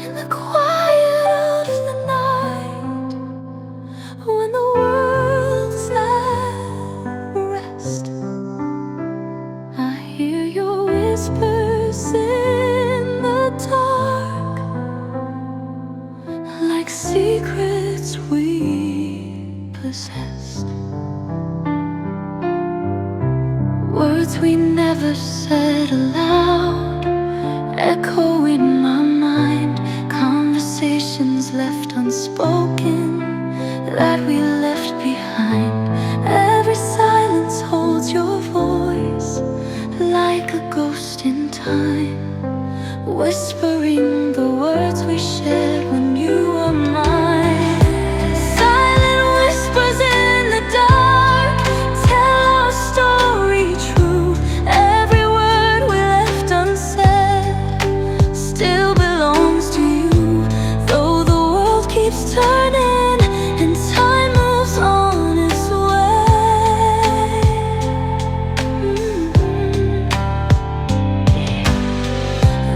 In the quiet of the night, when the world's at rest, I hear your whispers in the dark, like secrets we possessed. Words we never said aloud echo in my mind, conversations left unspoken that we left behind. Every silence holds your voice like a ghost in time, whispering the words we shared when you were mine. Silent whispers in the dark tell our story true. Every word we left unsaid still belongs to you. Though the world keeps turning and time moves on its way,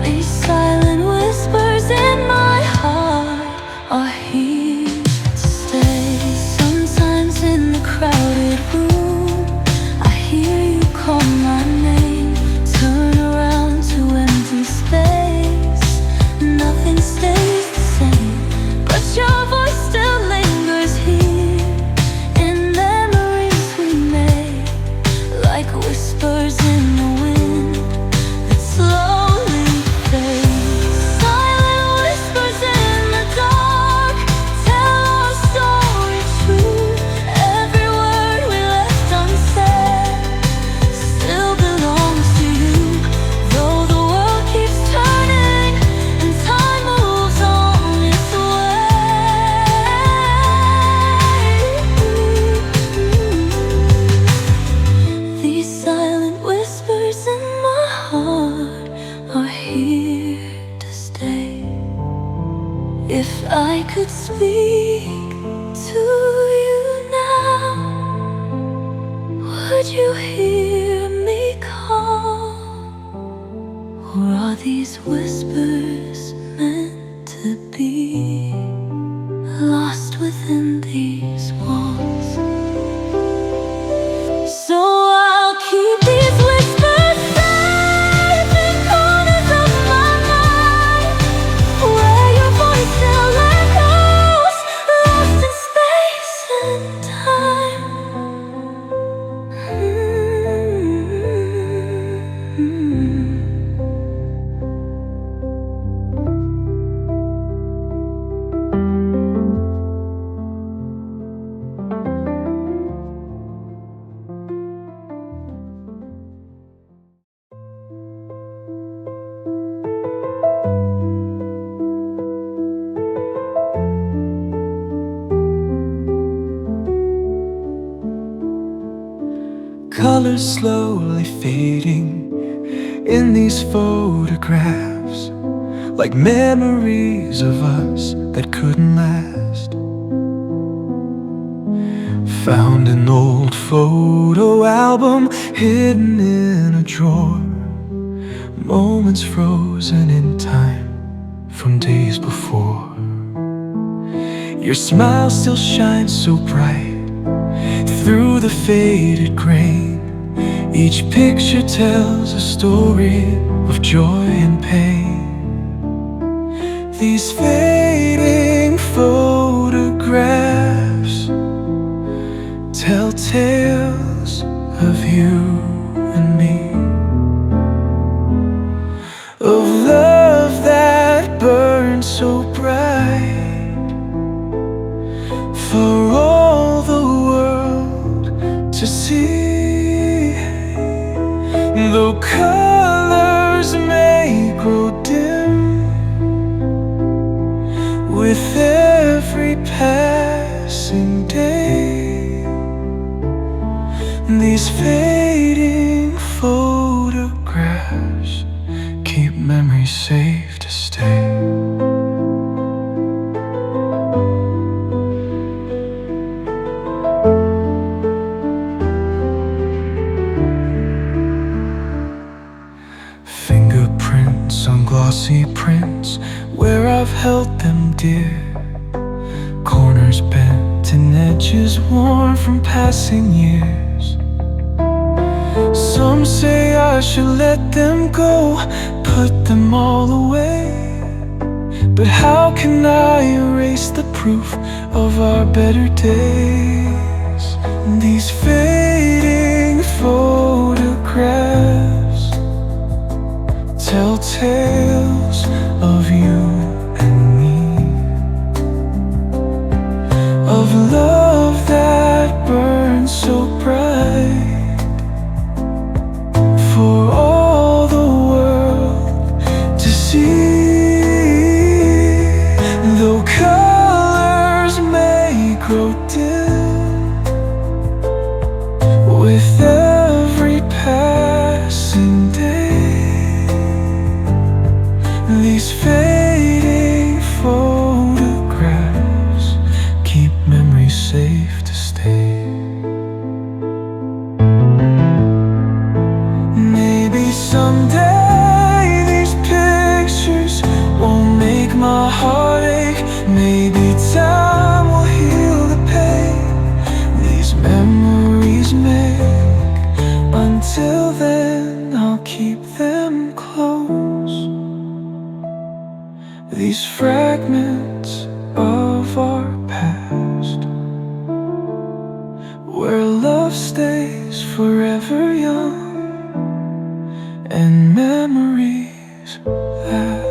these silent whispers in my heart are here to stay. Sometimes in the crowded room, I hear you call my name. Turn around to empty space. Nothing stays the same, but your voice still lingers here in memories we made, like whispers in the wind that slowly fade. Silent whispers in the dark tell our story true. Every word we left unsaid still belongs to you. Though the world keeps turning and time moves on its way, these silent whispers in my heart are here to stay. If I could speak to you now, would you hear me call? Or are these whispers meant to be lost within these walls? So I'll keep these whispers safe in corners of my mind, where your voice still echoes, lost in space and time. Colors slowly fading in these photographs, like memories of us that couldn't last. Found an old photo album hidden in a drawer, moments frozen in time from days before. Your smile still shines so bright through the faded grain. Each picture tells a story of joy and pain. These fading photographs tell tales of you and me, of love that burned so bright for all the world to see. Though colors may grow dim with every passing day, these fading photographs keep memories safe to stay. Fingerprints on glossy prints where I've held them dear. Corners bent and edges worn from passing years. Some say I should let them go, put them all away. But how can I erase the proof of our better days? These fading photographs tell tales of you and me, of love that burns so bright for all the world to see. Though colors may grow dim with every passing day, these fading photographs keep memories safe to stay. Maybe someday these pictures won't make my heart ache. Maybe time will heal the pain these memories make. Until then, I'll keep them close, these fragments of our past, where love stays forever young and memories last.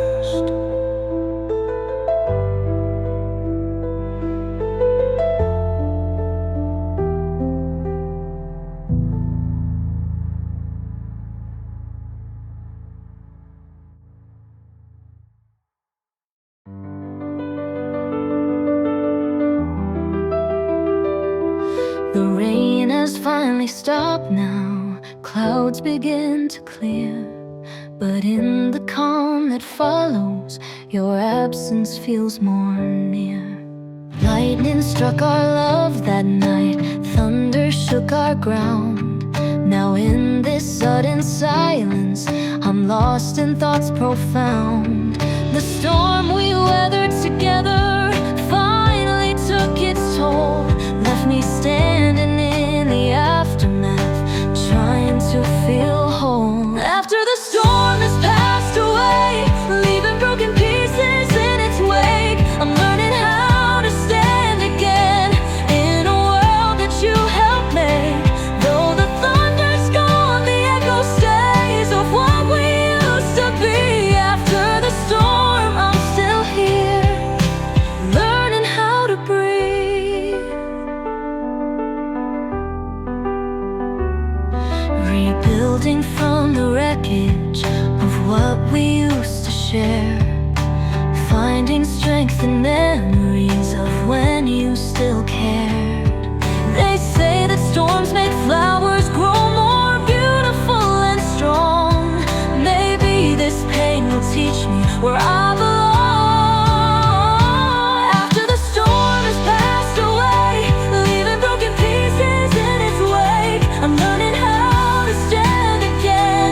The rain has finally stopped now, clouds begin to clear. But in the calm that follows, your absence feels more near. Lightning struck our love that night, thunder shook our ground. Now in this sudden silence, I'm lost in thoughts profound. The storm we weathered together finally took its toll, left me standing in the aftermath, trying to feel whole. After the storm has passed away, leaving broken pieces in its wake, I'm learning how to stand again in a world that you helped make. Though the thunder's gone, the echo stays of what we used to be. After the storm, I'm still here, learning how to breathe. Rebuilding from the wreckage of what we used to share, finding strength in memories of when you still cared. They say that storms make flowers grow more beautiful and strong. Maybe this pain will teach me where I belong. After the storm has passed away, leaving broken pieces in its wake, I'm learning how to stand again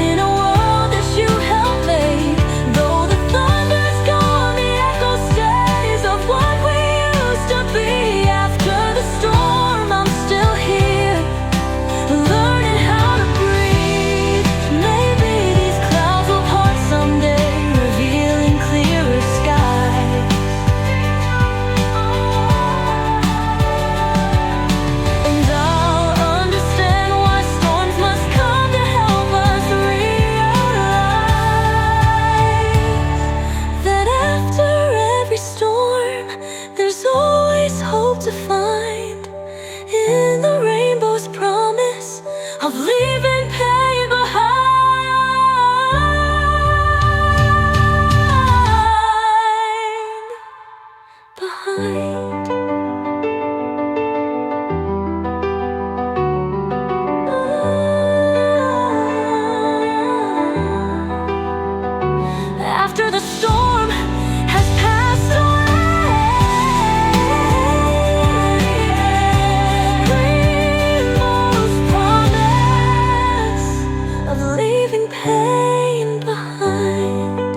in a world that you helped make. Though the thunder's gone, the echo stays of what we used to be. After the storm, I'm still here, learning how to breathe. Maybe these clouds will part someday, revealing clearer skies. And I'll understand why storms must come to help us realize that after every storm, there's always hope to find in the rainbow's promise of leaving pain behind. After the storm has passed away, rainbows promise of leaving pain behind.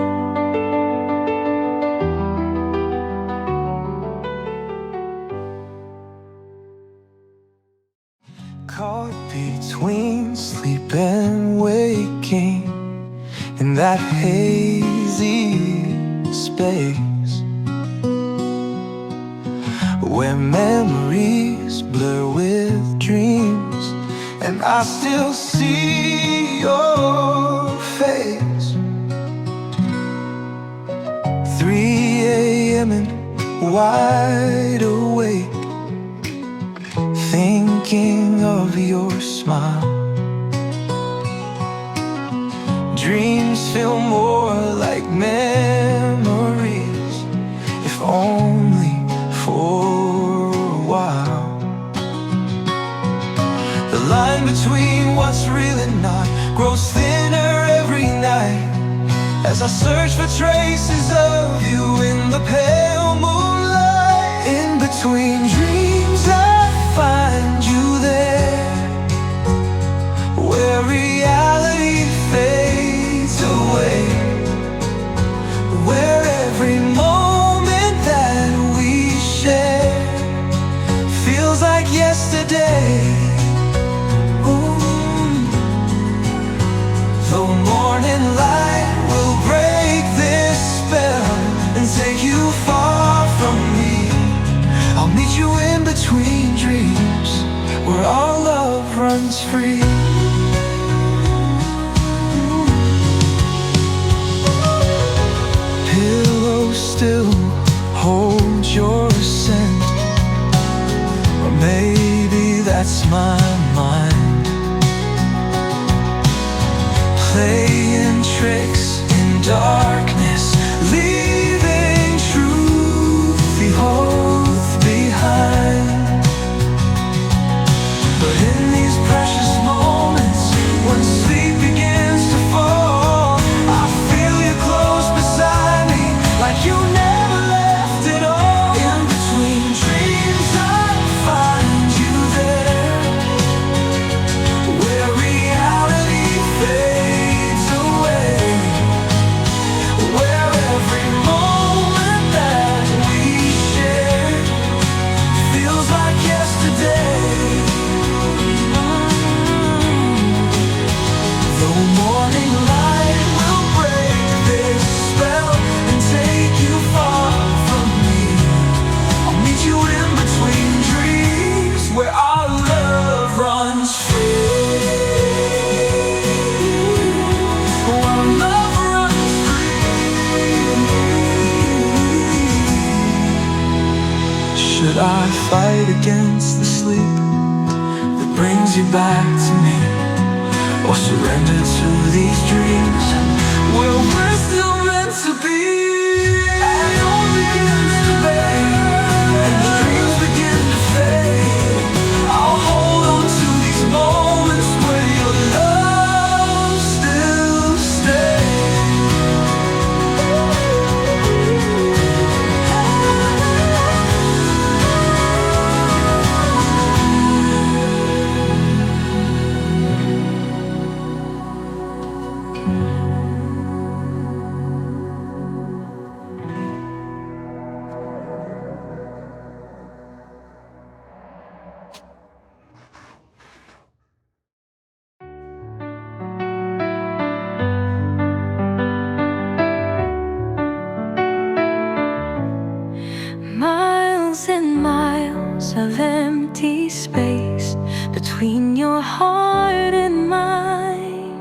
sinking in that hazy space where memories blur with dreams, and I still see your face. 3 a.m. and wide awake, thinking of your smile. Dreams feel more like memories, if only for a while. The line between what's real and not grows thinner every night, as I search for traces of you in the pale moonlight. In between dreams I find you there, where reality fades away, where every moment that we share feels like yesterday. The morning light will break this spell and take you far from me. I'll meet you in between dreams, where our love runs free. Pillow still holds your scent, or maybe that's my mind playing tricks in darkness, leaving truth both behind. But in these precious moments, when sleep begins to fall, I feel you close beside me, like you never left at all. In between dreams I find you there, where reality fades away, where every moment that we share feels like yesterday. The morning light will break this spell and take you far from me. I'll meet you in between dreams, where our love runs free. Our love runs free. Should I fight against the sleep that brings you back to me, or surrender to these dreams where we're still meant to be? And all begins to fade, and the dreams begin to fade. I'll hold on to these moments where your love still stays. Miles and miles of empty space between your heart and mine.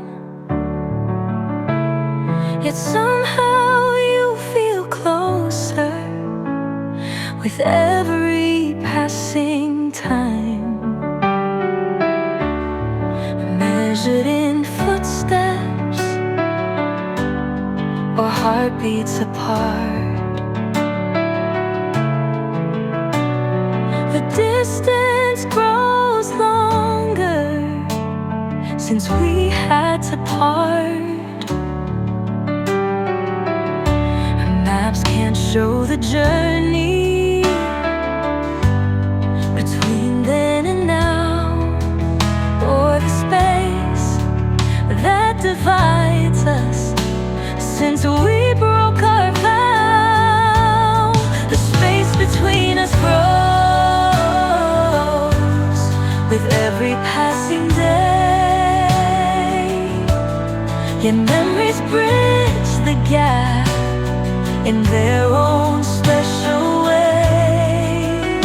Yet somehow you feel closer with every passing time, measured in footsteps or heartbeats apart. The distance grows longer since we had to part. Maps can't show the journey between then and now, or the space that divides us since we broke our vow. The space between us grows with every passing day, Your memories bridge the gap in their own special way.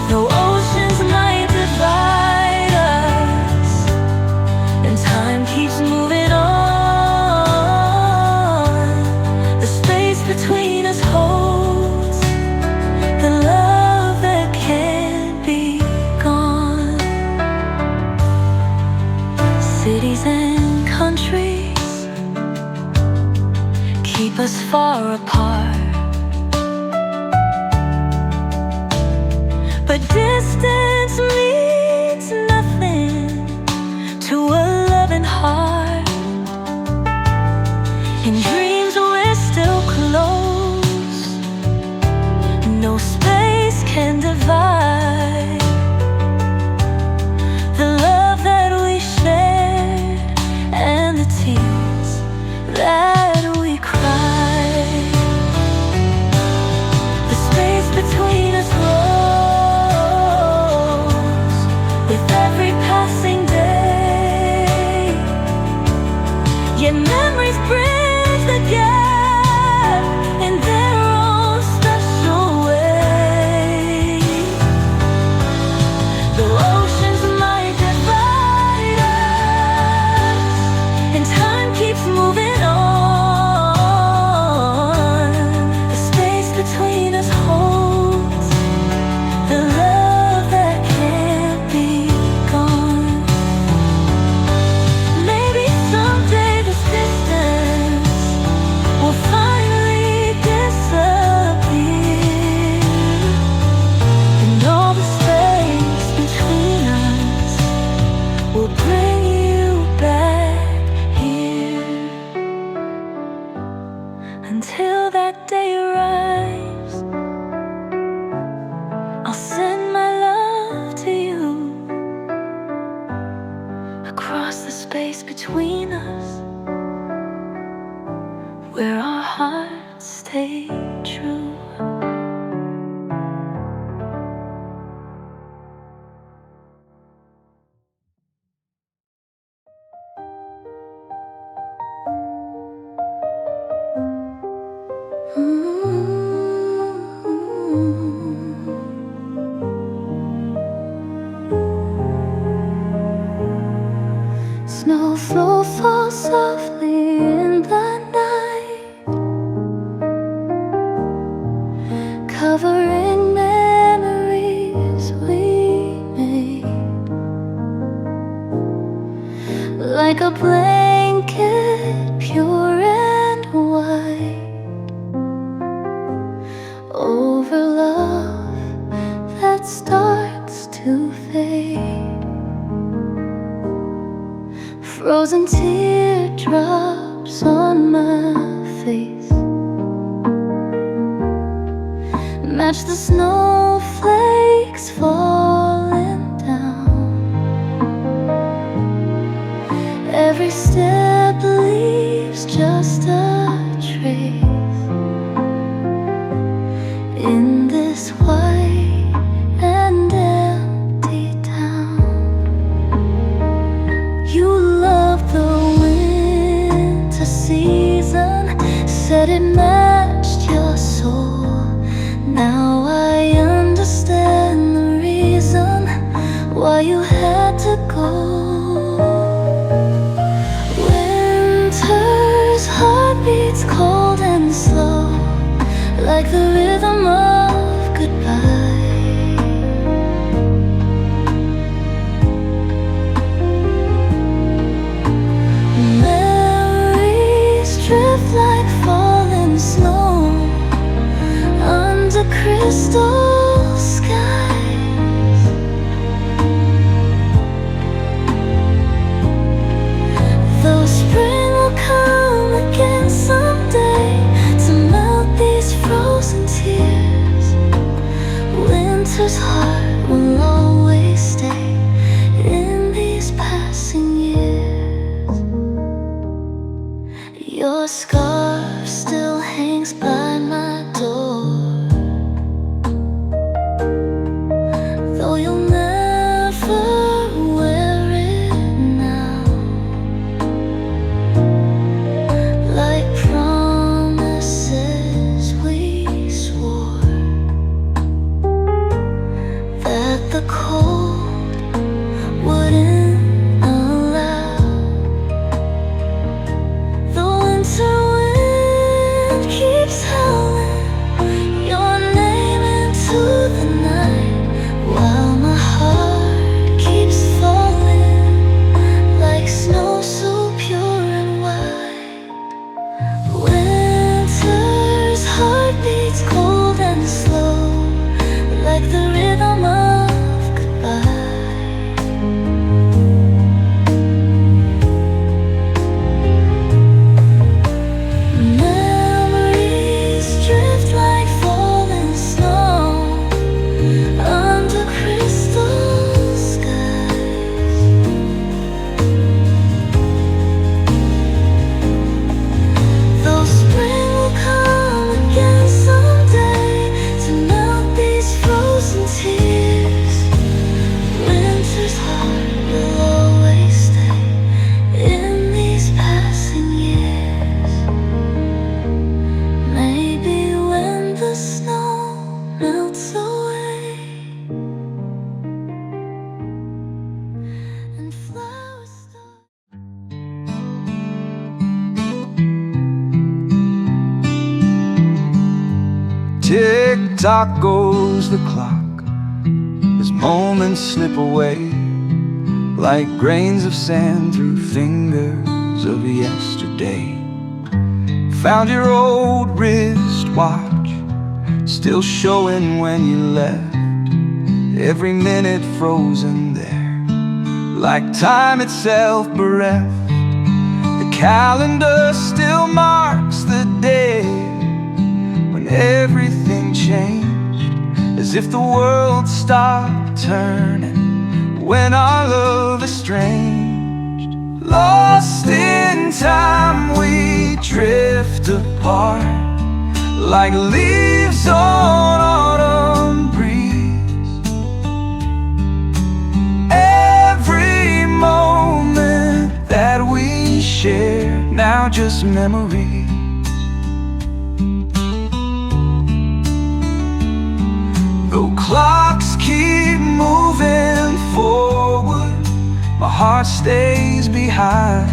No oceans might divide us, and time keeps moving on. The space between us holds the love that can't be gone. Cities and countries keep us far apart, but distance means nothing to a loving heart. In dreams we're still close, no space can divide the love that we shared and the tears that we cried. The space between us grows with every passing day. Your memories bridge the gap in their own special way. The oceans might divide us, and time keeps moving on. The space between us holds the love that can't be gone. Maybe someday this distance will finally disappear, and all the space between us will bring you back here. Until that day arrives, I'll send my love to you across the space between us, where our hearts stay true. Snowfall falls softly in the night, covering memories we made. Like a blanket, pure and white, over love that starts to fade. Frozen teardrops on my face match the snowflakes falling down. Every step leaves just a trace in this white and empty town. You love the winter season, said it matched your soul. Now I understand the reason why you had to go. Winter's heart beats cold and slow, like the rhythm of goodbye. Memories drift like falling snow under crystal skies. Though spring will come again someday to melt these frozen tears, winter's heart will always stay in these passing years. Your scarf still hangs by my door, Tick-tock goes the clock as moments slip away like grains of sand through fingers of yesterday. Found your old wristwatch still showing when you left, every minute frozen there like time itself bereft. The calendar still marks the day when everything changed, as if the world stopped turning when our love estranged. Lost in time we drift apart like leaves on autumn breeze. Every moment that we share now just memories. Though clocks keep moving forward, my heart stays behind.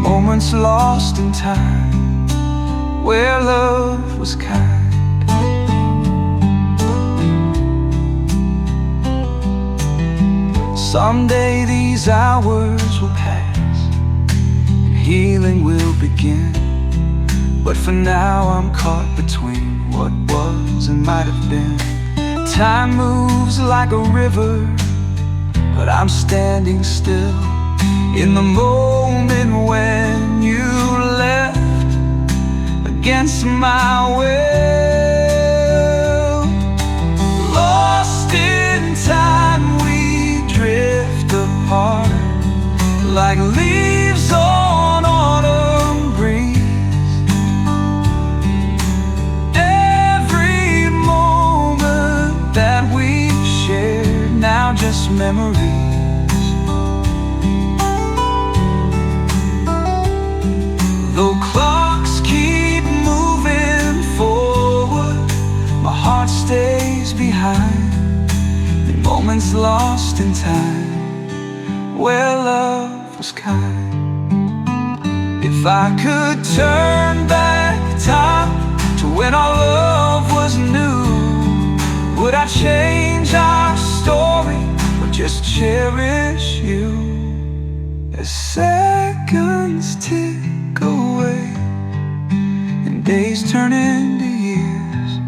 Moments lost in time where love was kind. Someday these hours will pass and healing will begin, but for now I'm caught between what was and might have been. Time moves like a river, but I'm standing still in the moment when you left against my will. Lost in time we drift apart like leaves on autumn breeze. Every moment that we've shared now just memories. Though clocks keep moving forward, my heart stays behind. The moments lost in time where love was kind. If I could turn back time to when our love was new, would I change our story or just cherish you? As seconds tick away and days turn into years,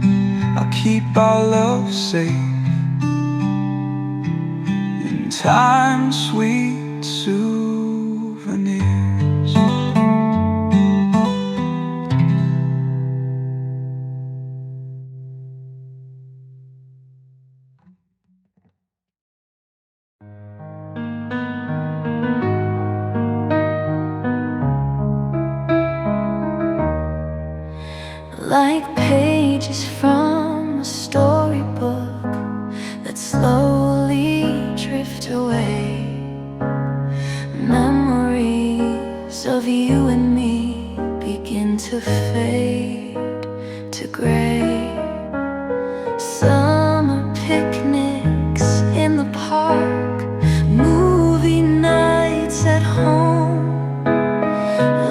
I'll keep our love safe in time's sweet souvenirs. Like pages from a storybook that slowly drift away. Memories of you and me begin to fade to gray. Summer picnics in the park, movie nights at home,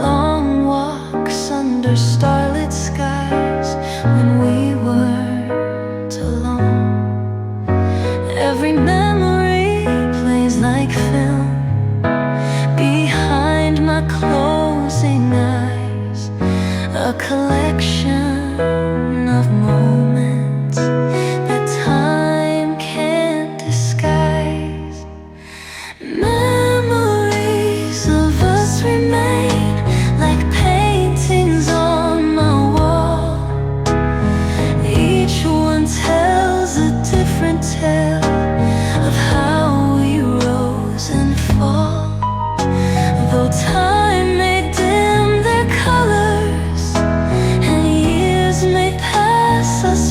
long walks under starlit skies when we weren't alone. Every memory plays like film behind my closing eyes, a collection of moments that time can't disguise. Memories of us remain like paintings on my wall. Each one tells a different tale of how we rose and fall. Though time may dim their colors and years may pass us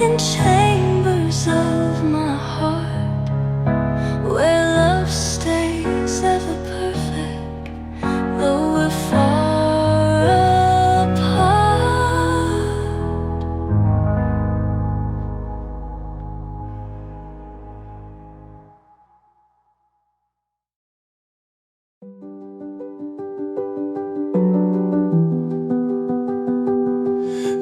in chambers of my heart, where love stays ever perfect, though we're far apart.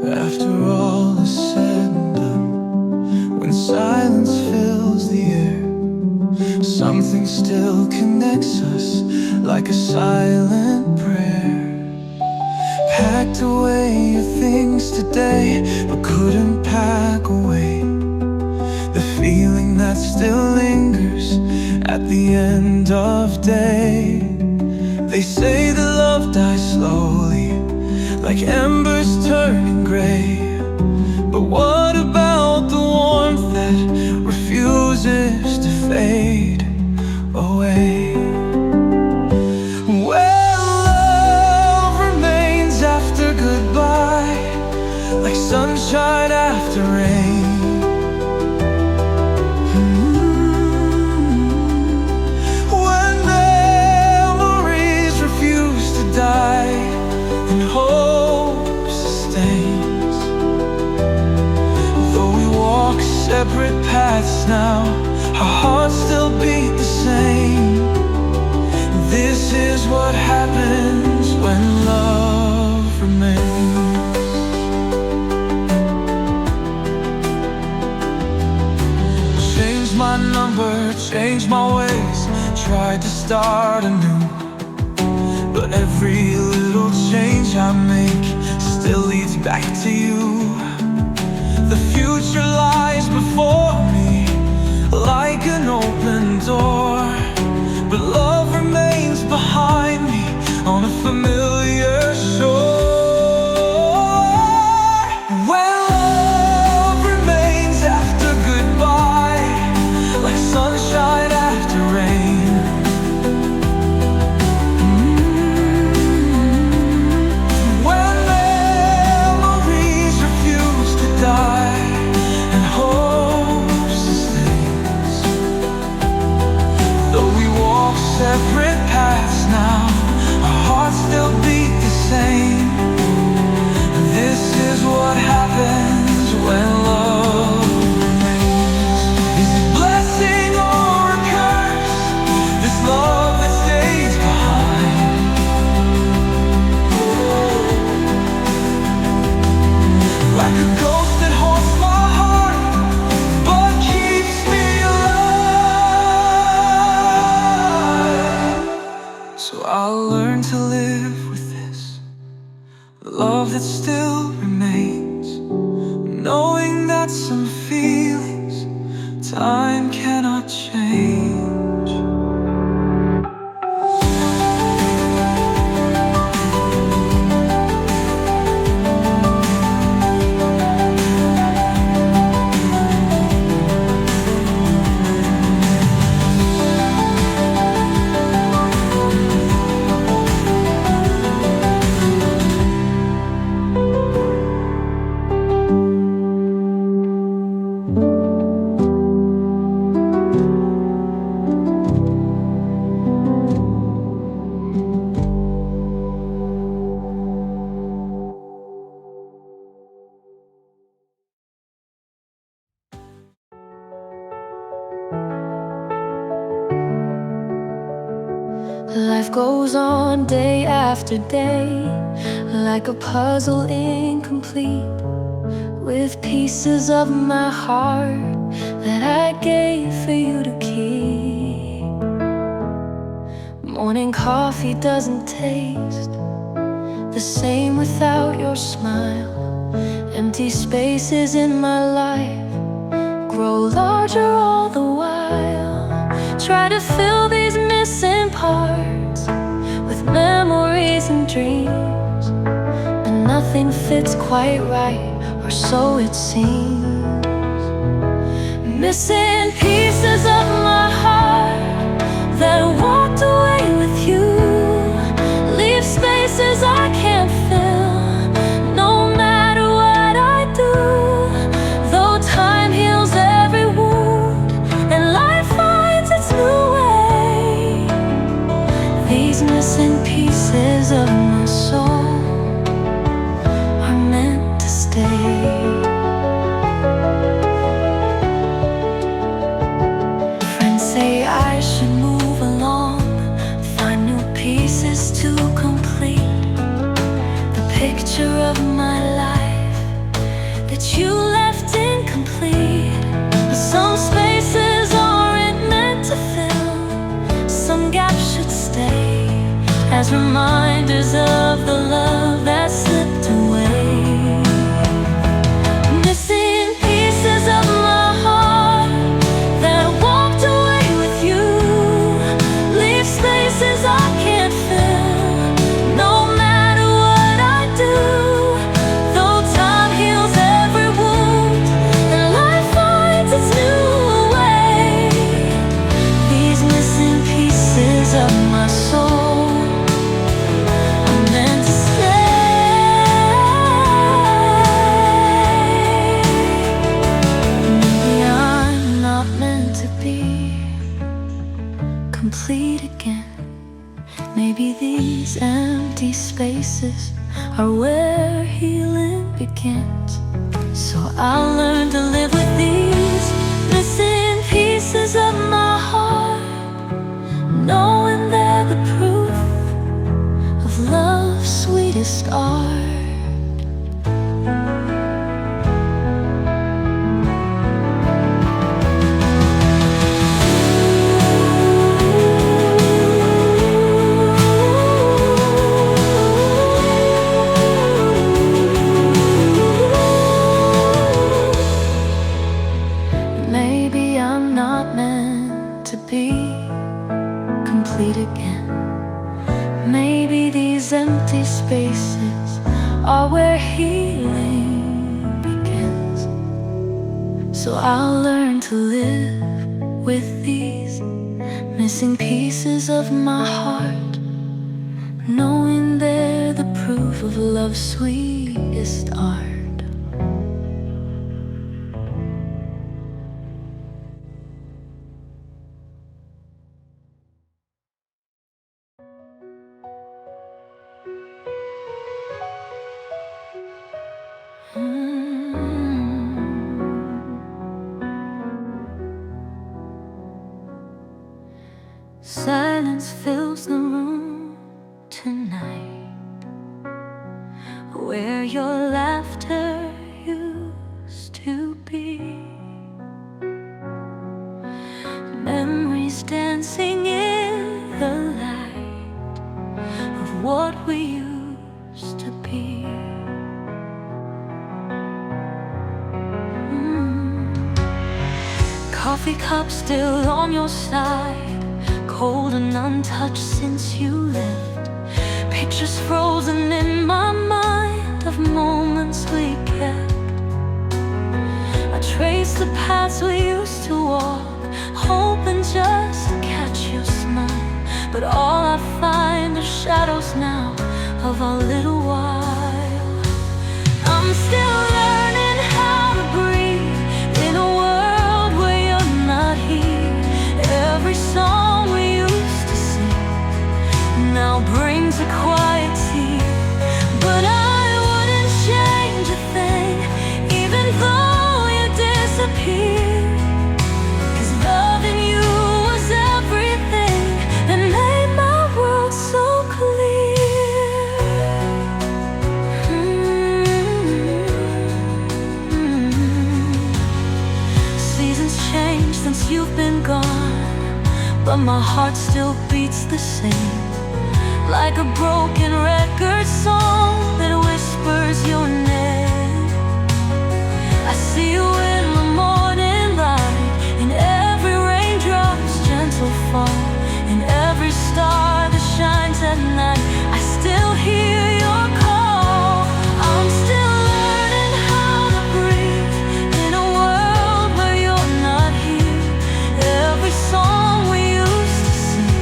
After all is said and done, when silence fills the air, something still connects us like a silent prayer. Packed away your things today, but couldn't pack away the feeling that still lingers at the end of day. They say that love dies slowly, like embers turning gray. But what about the warmth that refuses to fade away? Where love remains after goodbye, like sunshine after rain. When memories refuse to die and hope sustains. Though we walk separate paths now, our hearts still beat the same. This is what happens when love remains. Change my number, change my ways, tried to start anew, but every little change I make still leads back to you. The future lies before me like an open door, but love remains behind me on a familiar shore. When love remains after goodbye, like sunshine after rain. When memories refuse to die and hope sustains. Though we walk separate paths now, our hearts still beat the same. This is what happens when love remains. Is it blessing or a curse, this love that stays behind? Like a ghost that haunts my heart, but keeps me alive. So I'll learn to live with this love that still remains, knowing that some feelings time cannot change. Life goes on day after day, like a puzzle incomplete, with pieces of my heart that I gave for you to keep. Morning coffee doesn't taste the same without your smile. Empty spaces in my life grow larger all the while. Try to fill these missing parts with memories and dreams, but nothing fits quite right, or so it seems. Missing pieces of my heart that walked away with you, leave spaces I can't fill, no matter what I do. Though as reminders of the love that slipped away. Missing pieces of my heart that walked away with you, leave spaces I can't fill, no matter what I do. Though time heals every wound and life finds its new way, these missing pieces of my soul are meant to stay. Maybe I'm not meant to be complete again. Maybe these empty spaces are where healing begins. So I'll learn to live with these missing pieces of my heart, knowing they're the proof of love's sweetest art. Maybe I'm not meant to be complete again. Maybe these empty spaces are where healing begins. So I'll learn to live with these missing pieces of my heart, knowing they're the proof of love's sweetest art. Silence fills the room tonight, where your laughter used to be. Memories dancing in the light of what we used to be. Coffee cup still on your side, cold and untouched since you left. Pictures frozen in my mind of moments we kept. I trace the paths we used to walk, hoping just to catch your smile. But all I find are shadows now of our little while. I'm still learning how to breathe in a world where you're not here. Every song we used to sing now brings a quiet tear. But I wouldn't change a thing, even though you disappeared. 'Cause loving you was everything that made my world so clear. Seasons change since you've been gone, but my heart still beats the same, like a broken record song that whispers your name. I see you in the morning light, in every raindrop's gentle fall, in every star that shines at night. I still hear your call. I'm still learning how to breathe in a world where you're not here. Every song we used to sing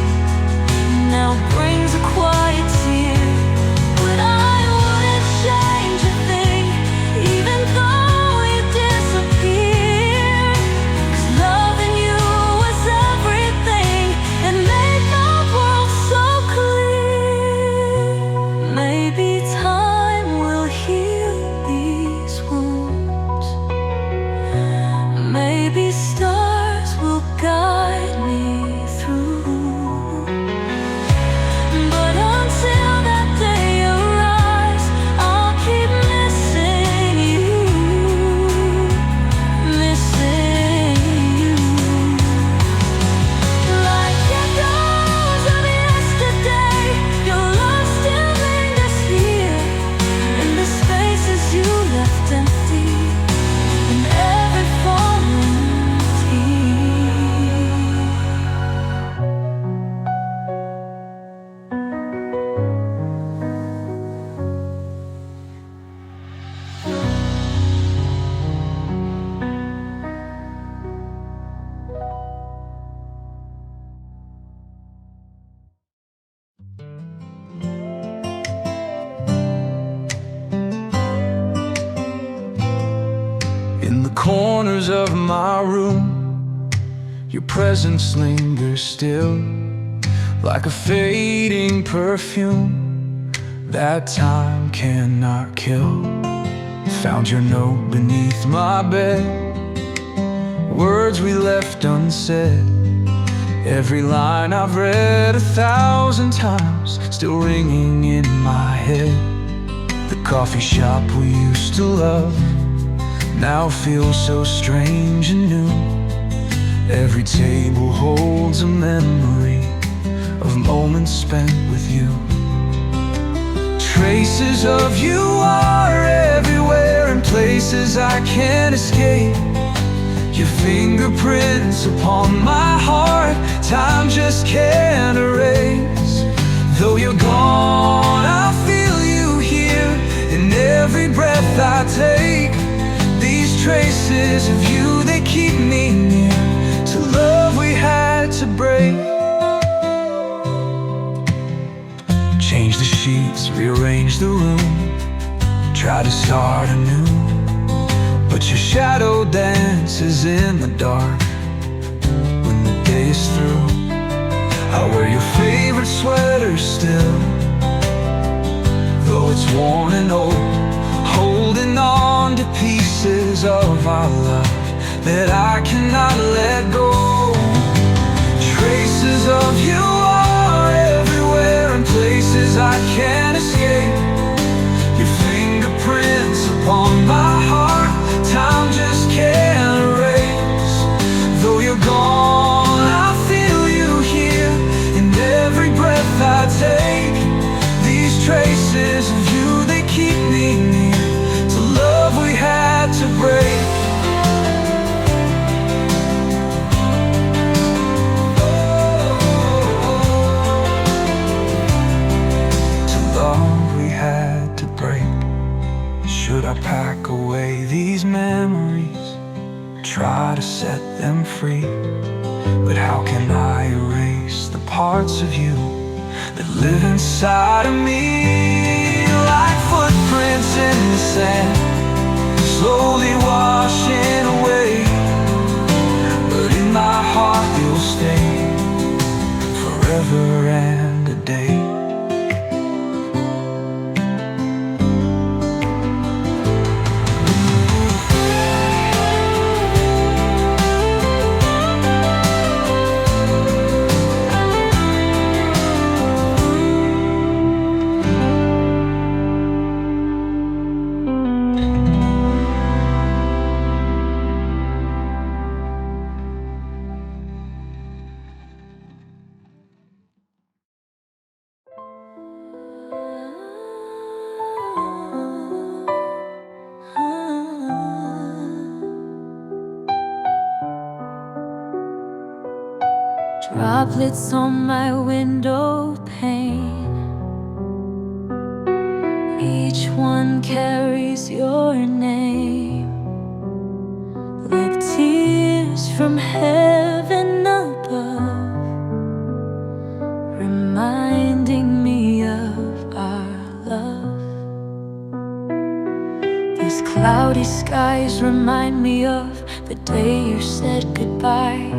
now brings a quiet tear. But I wouldn't change a thing, even though you disappeared. In the corners of my room, your presence lingers still, like a fading perfume that time cannot kill. Found your note beneath my bed, words we left unsaid. Every line I've read 1,000 times, still ringing in my head. The coffee shop we used to love now feels so strange and new. Every table holds a memory of moments spent with you. Traces of you are everywhere, in places I can't escape. Your fingerprints upon my heart, time just can't erase. Though you're gone, I feel you here in every breath I take. These traces of you, they keep me near to love we had to break. Change the sheets, rearrange the room, try to start anew, but your shadow dances in the dark when the day is through. I wear your favorite sweater still, though it's worn and old, holding on to pieces of our love that I cannot let go. Traces of you are everywhere, in places I can't escape. Your fingerprints upon my heart, time just can't erase. Though you're gone, I feel you here in every breath I take. These traces of you, they keep me near to love we had to break. To love we had to break. Should I pack away these memories, try to set them free? But how can I erase the parts of you that live inside of me? Like footprints in the sand, slowly washing away. But in my heart you'll stay forever and a day. Droplets on my window pane, each one carries your name, like tears from heaven above, reminding me of our love. These cloudy skies remind me of the day you said goodbye.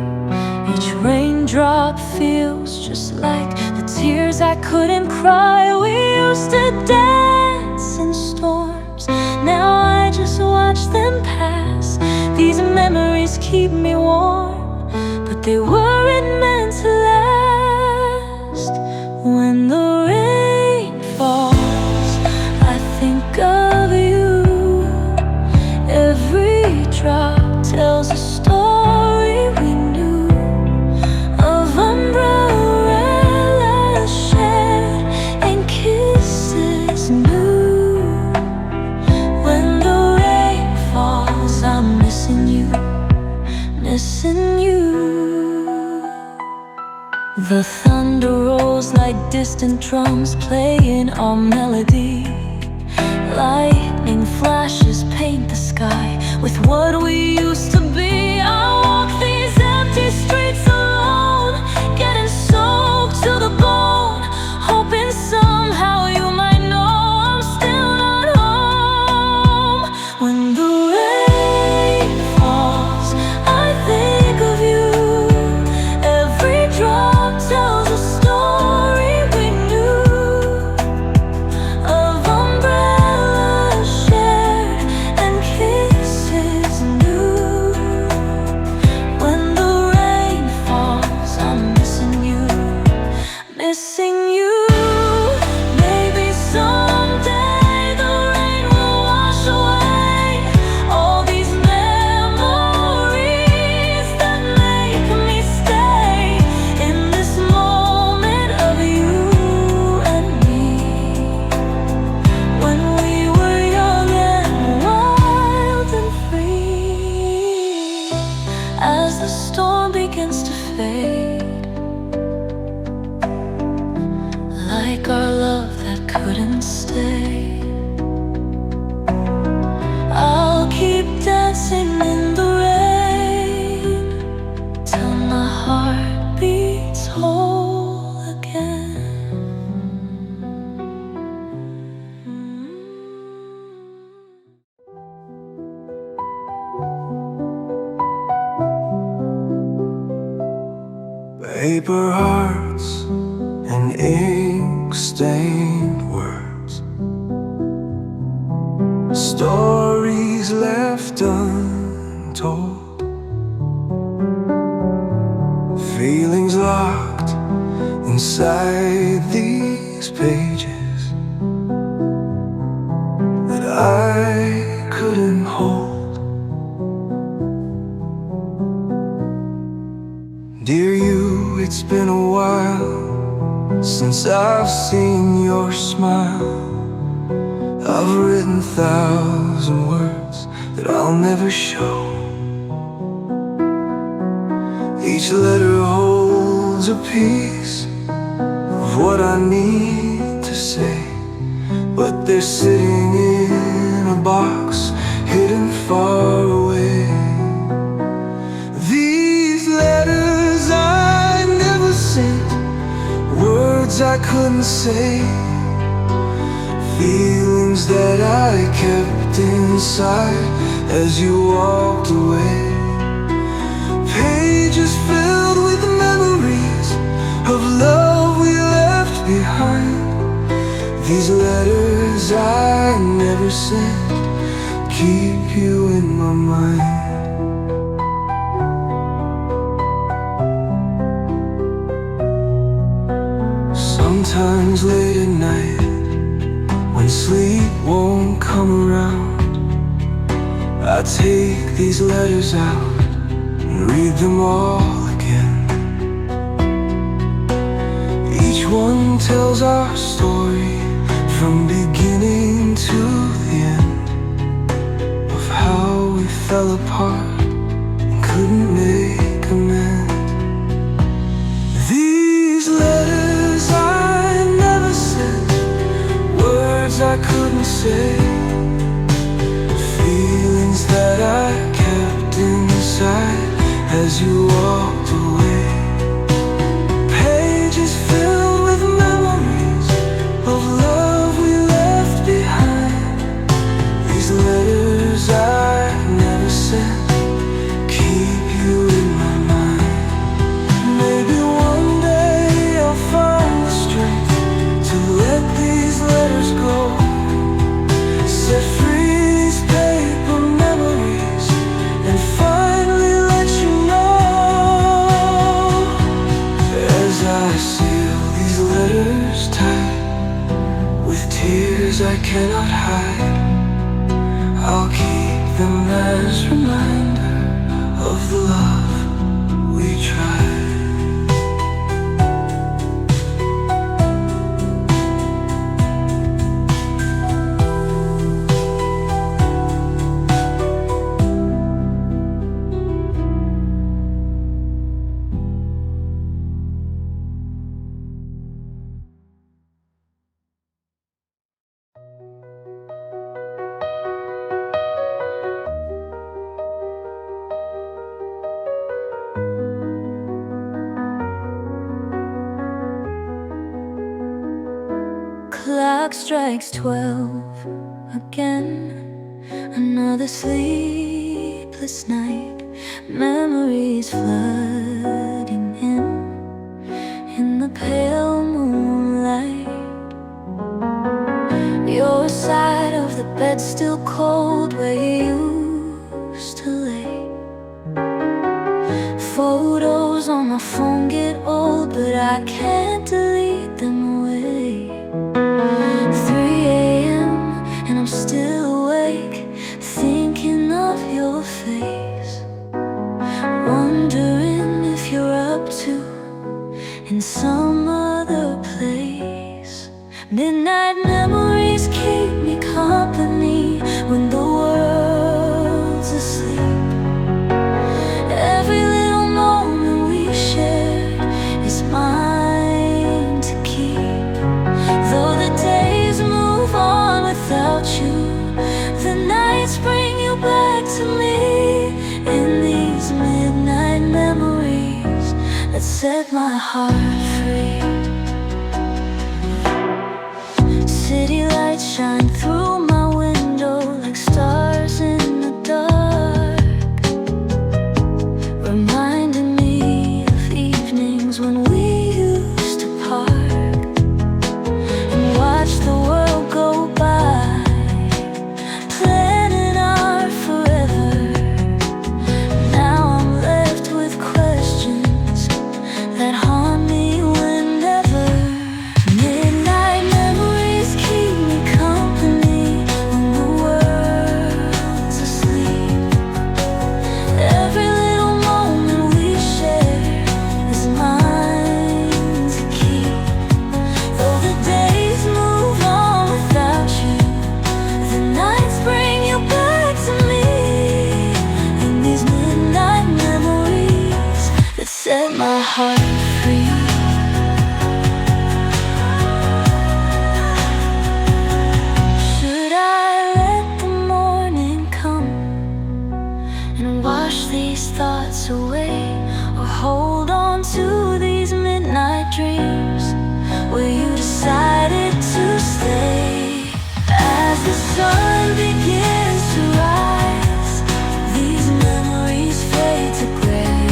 Each raindrop feels just like the tears I couldn't cry. We used to dance in storms, now I just watch them pass. These memories keep me warm, but they weren't meant to last. When the rain falls, I think of you. Every drop tells a story we knew, of umbrellas shared and kisses new. When the rain falls, I'm missing you, missing you. The thunder rolls like distant drums playing our melody. Lightning flashes paint the sky with what we used to be. I walk these empty streets alone, getting soaked to the bone, hoping somehow you might know I'm still not home. When the rain as the storm begins to fade. Like our love that couldn't stay, I'll keep dancing in the rain till my heart beats whole again. Paper hearts and ink-stained words, stories left untold, feelings locked inside these pages that I couldn't hold. Dear you, it's been a while since I've seen your smile. I've written 1,000 words that I'll never show. Each letter holds a piece of what I need to say, but they're sitting in a box hidden far away. These letters I never sent, words I couldn't say, feelings that I kept inside as you walked away. Pages filled with memories of love we left behind. These letters I never sent keep you in my mind. Sometimes late at night, when sleep won't come around, I take these letters out and read them all again. Each one tells our story from beginning to the end, of how we fell apart and couldn't make amends. These letters I never sent, words I couldn't say, feelings that I kept inside as you walked away. Pages filled with memories of love we left behind. These letters I never sent keep you in my mind. Maybe one day I'll find the strength to let these letters go, set free these paper memories, and finally let you know. As I seal these letters tight with tears I cannot hide, I'll keep them as reminder of the love we tried. Clock strikes 12 again. Another sleepless night. Memories flooding in the pale moonlight. Your side of the bed still cold, where you used to lay. Photos on my phone get old, but I can't delete them away. 3 a.m. and I'm still awake, thinking of your face, wondering if you're up to in some other place. Midnight memories keep me company when the world's asleep. Every my heart free. City lights shine through my window like stars in the dark, reminding me of evenings when we used to park and watch the world go by, planning our forever. Now I'm left with questions that haunt me whenever. Midnight memories keep me company when the world's asleep. Every little moment we share is mine to keep. Though the days move on without you, the nights bring you back to me. And these midnight memories that set my heart free. Should I let the morning come and wash these thoughts away, or hold on to these midnight dreams where you decided to stay? As the sun begins to rise, these memories fade to gray,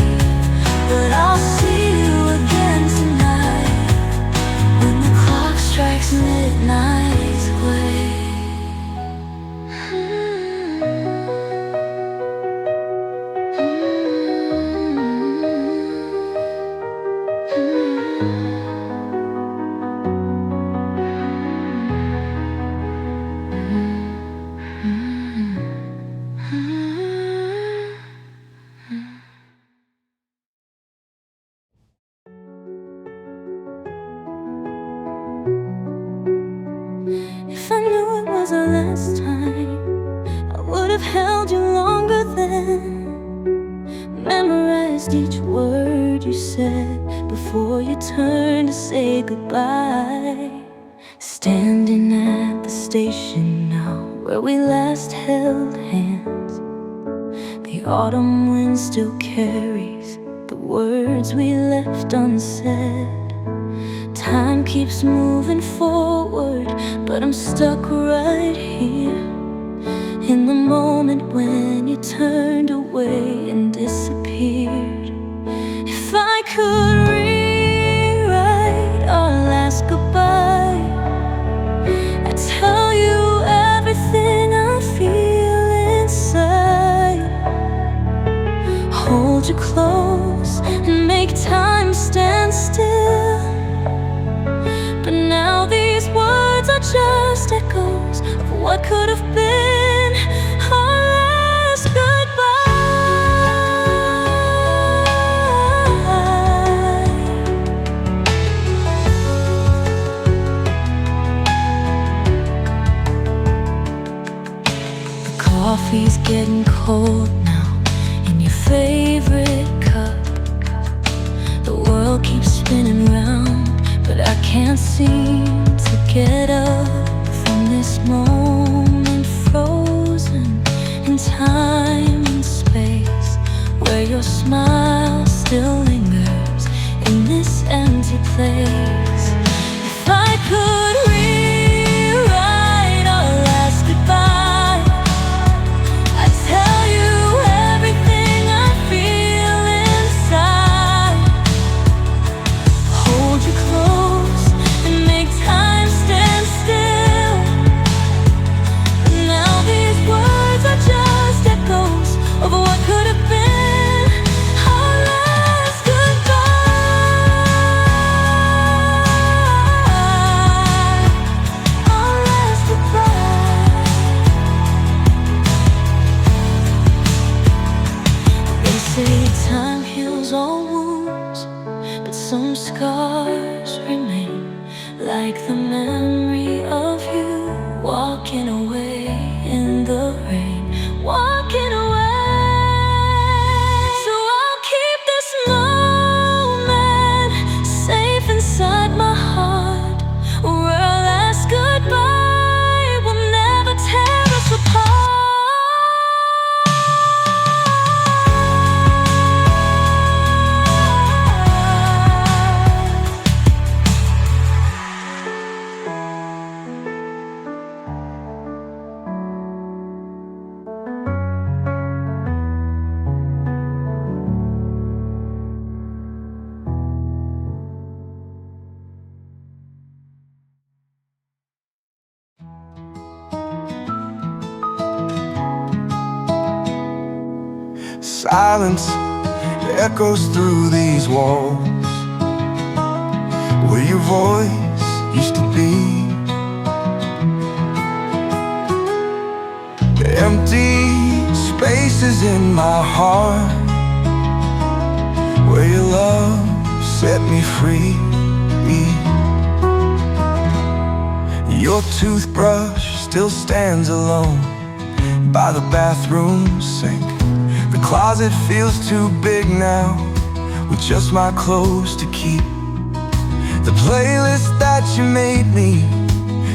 but I'll see you again tonight when the clock strikes midnight's way. If I knew it was our last time, I would have held you longer then, memorized each word you said before you turned to say goodbye. Standing at the station now where we last held hands, the autumn wind still carries the words we left unsaid. Time keeps moving forward, but I'm stuck right here in the moment when you turned away and disappeared. If I could rewrite our last goodbye, I'd tell you everything I feel inside, hold you close and make time stand still. But now these words are just echoes of what could have been our last goodbye. The coffee's getting cold now in your favorite cup. The world keeps spinning round, but I can't seem to get up from this moment, frozen in time and space, where your smile still lingers in this empty place. If I could rewrite our last goodbye, I'd tell you everything I feel inside, hold you close and make time stand still. But now these words are just echoes of what could have been our last goodbye. Our last goodbye. They say time heals all wounds, but some scars remain, like the memory of you walking away in the rain, walking away. So I'll keep this moment safe inside my heart, where our last goodbye will never tear us apart. silence echoes through these walls, where your voice used to be. Empty spaces in my heart, where your love set me free. Your toothbrush still stands alone by the bathroom sink. The closet feels too big now, with just my clothes to keep. The playlist that you made me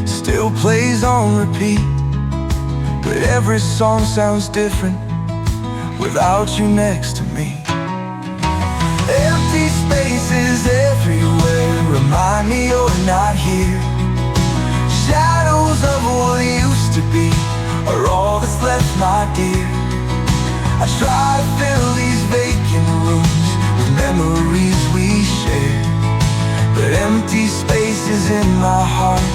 still plays on repeat, but every song sounds different without you next to me. Empty spaces everywhere remind me you're not here. Shadows of what used to be are all that's left, my dear. I try to fill these vacant rooms with memories we shared, but empty spaces in my heart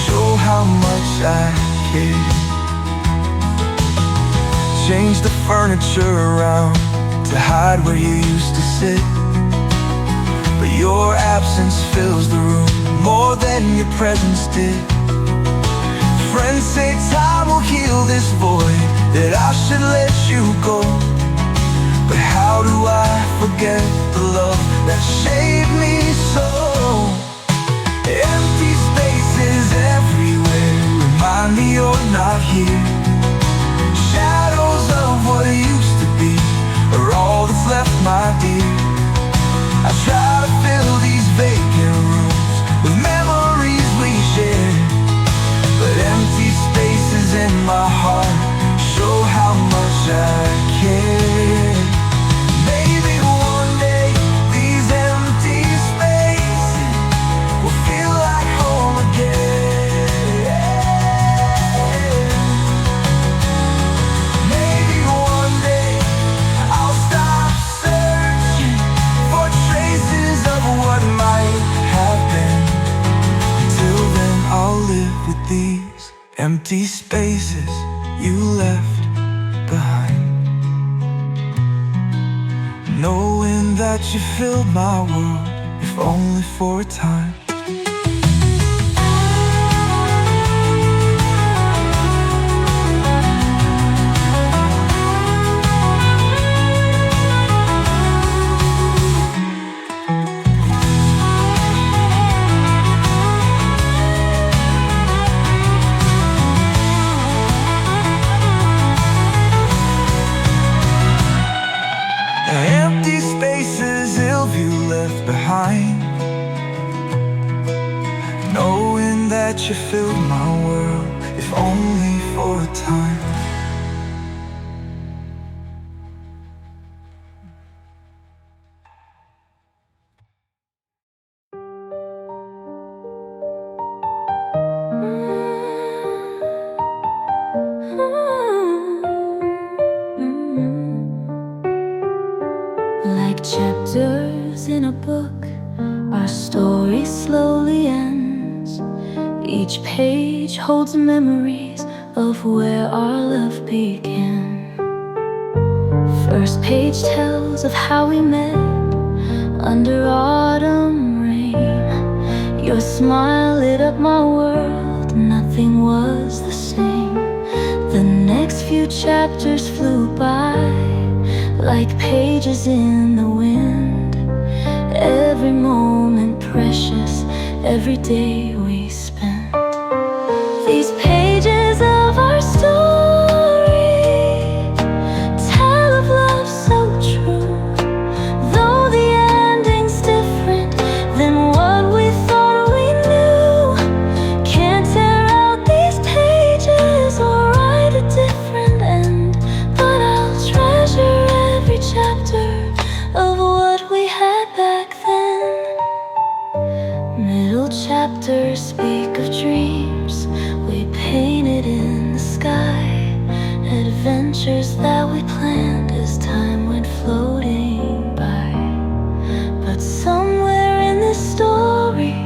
show how much I care. Change the furniture around to hide where you used to sit, but your absence fills the room more than your presence did. Friends say time will heal this void, that I should let you go, but how do I forget the love that shaped me so? Empty spaces everywhere remind me you're not here. Shadows of what used to be are all that's left, my dear. I try to fill these vacant rooms with memories we shared, but empty spaces in my heart show how much I care. Maybe one day these empty spaces will feel like home again. Maybe one day I'll stop searching for traces of what might have been. Till then I'll live with these empty spaces you left behind, knowing that you filled my world, if only for a time. Empty spaces, ill view left behind, knowing that you filled my world, if only for a time. Like chapters in a book, our story slowly ends. Each page holds memories of where our love began. First page tells of how we met under autumn rain. Your smile lit up my world, nothing was the same. The next few chapters flew by like pages in the wind. Every moment precious, every day we spent. These pages of our story tell of love so true, though the ending's different than what we thought we knew. Can't tear out these pages or write a different end, but I'll treasure every chapter of what we had back then. Middle chapters speak of dreams we painted in the sky, adventures that we planned as time went floating by. But somewhere in this story,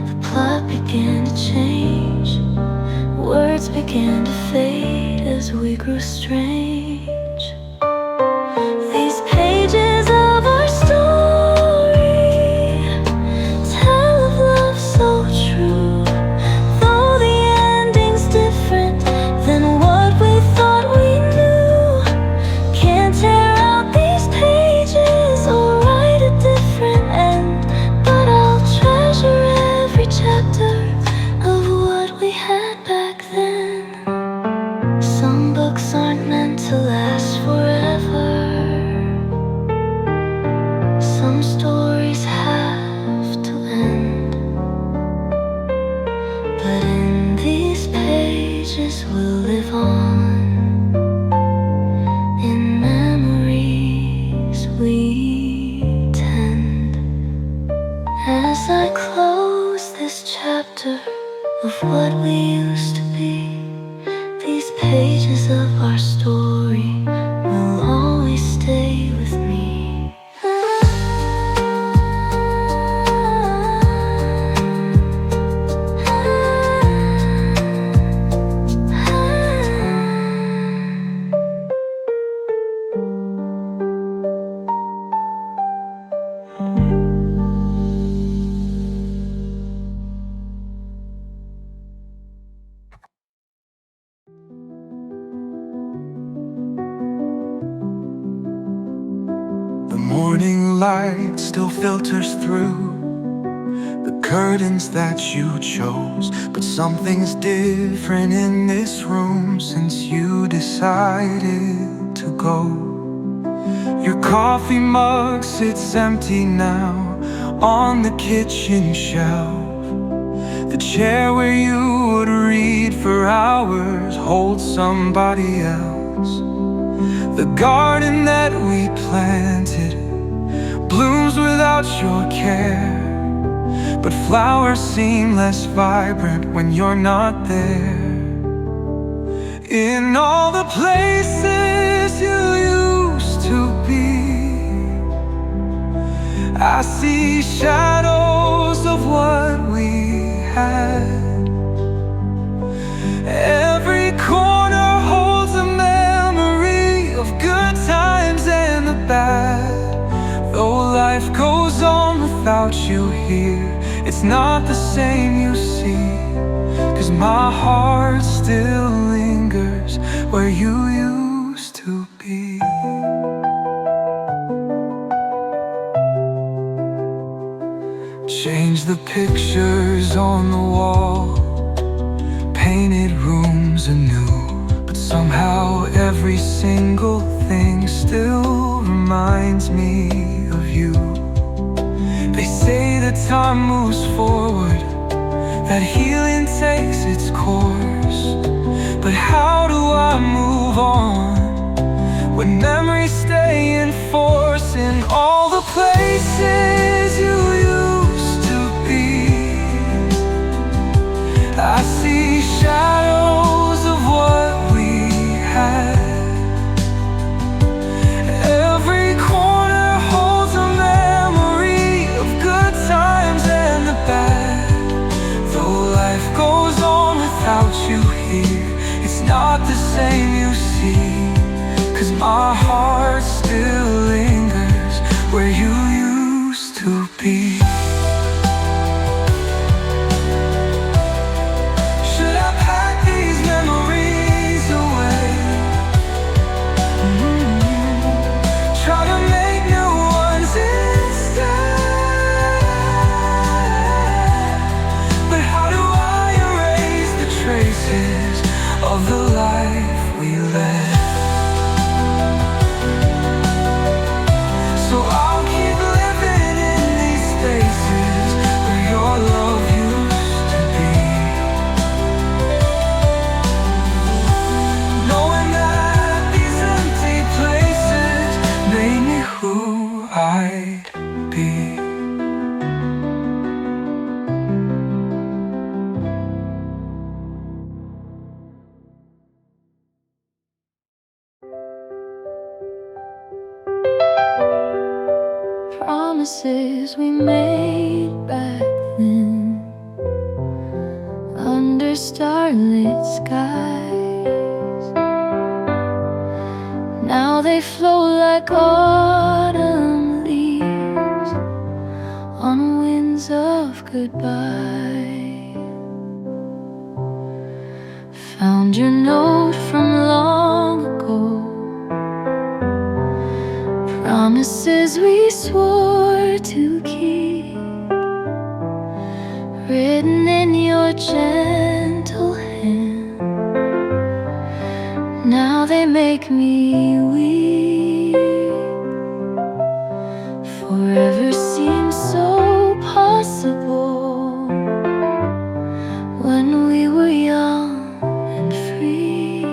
the plot began to change. Words began to fade as we grew strange. These what we used to be. These pages of our story will always stay with me. The morning light still filters through the curtains that you chose, but something's different in this room since you decided to go. Your coffee mug sits empty now on the kitchen shelf. The chair where you would read for hours holds somebody else. The garden that we planted blooms without your care, but flowers seem less vibrant when you're not there. In all the places you used to be, I see shadows of what we had. Every corner holds a memory of good times and the bad. Though life goes on without you here, it's not the same, you see, 'cause my heart still lingers where you used to be. Change the pictures on the wall, painted rooms anew, but somehow every single thing still reminds me of you. They say that time moves forward, that healing takes its course, but how do I move on when memories stay in force? In all the places you used to be, I see shadows of what we had. Every corner holds a memory of good times and the bad. Though life goes on without you here, it's not the same, you see, 'cause my heart still lingers where you used to be. Should I pack these memories away? Try to make new ones instead. But how do I erase the traces of the life we led? So I'll keep living in these spaces where your love used to be, knowing that these empty places made me who I'd be. Promises we made back then under starlit skies, now they float like autumn leaves on winds of goodbye. Found your note from long ago, promises we swore to keep, written in your gentle hand. Now they make me weep. Forever seems so possible when we were young and free.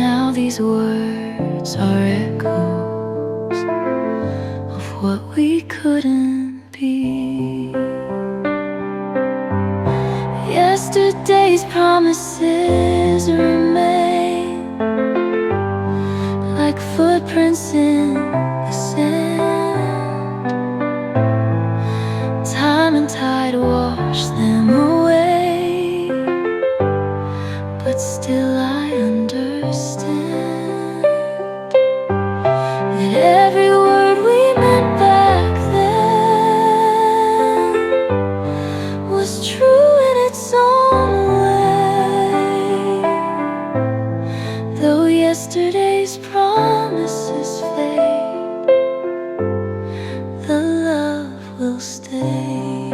Now these words are echoes of what we couldn't be. promises remain like footprints in the sand. Time and tide wash them away, but still I understand that every word we meant back then was true in its own way. Though yesterday's promises fade, the love will stay.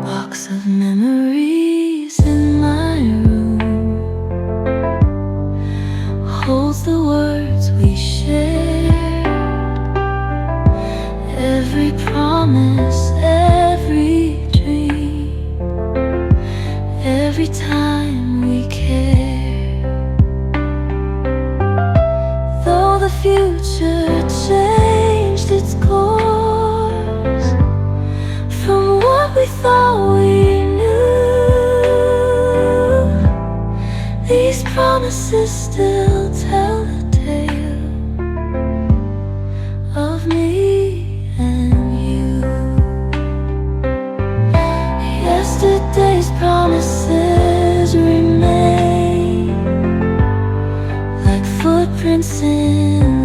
Box of memories in my room holds the words we shared. Every promise, every dream, every time we cared. Though the future changed its course from what we thought we knew, these promises still tell the tale of me and you. Yesterday's promises remain like footprints in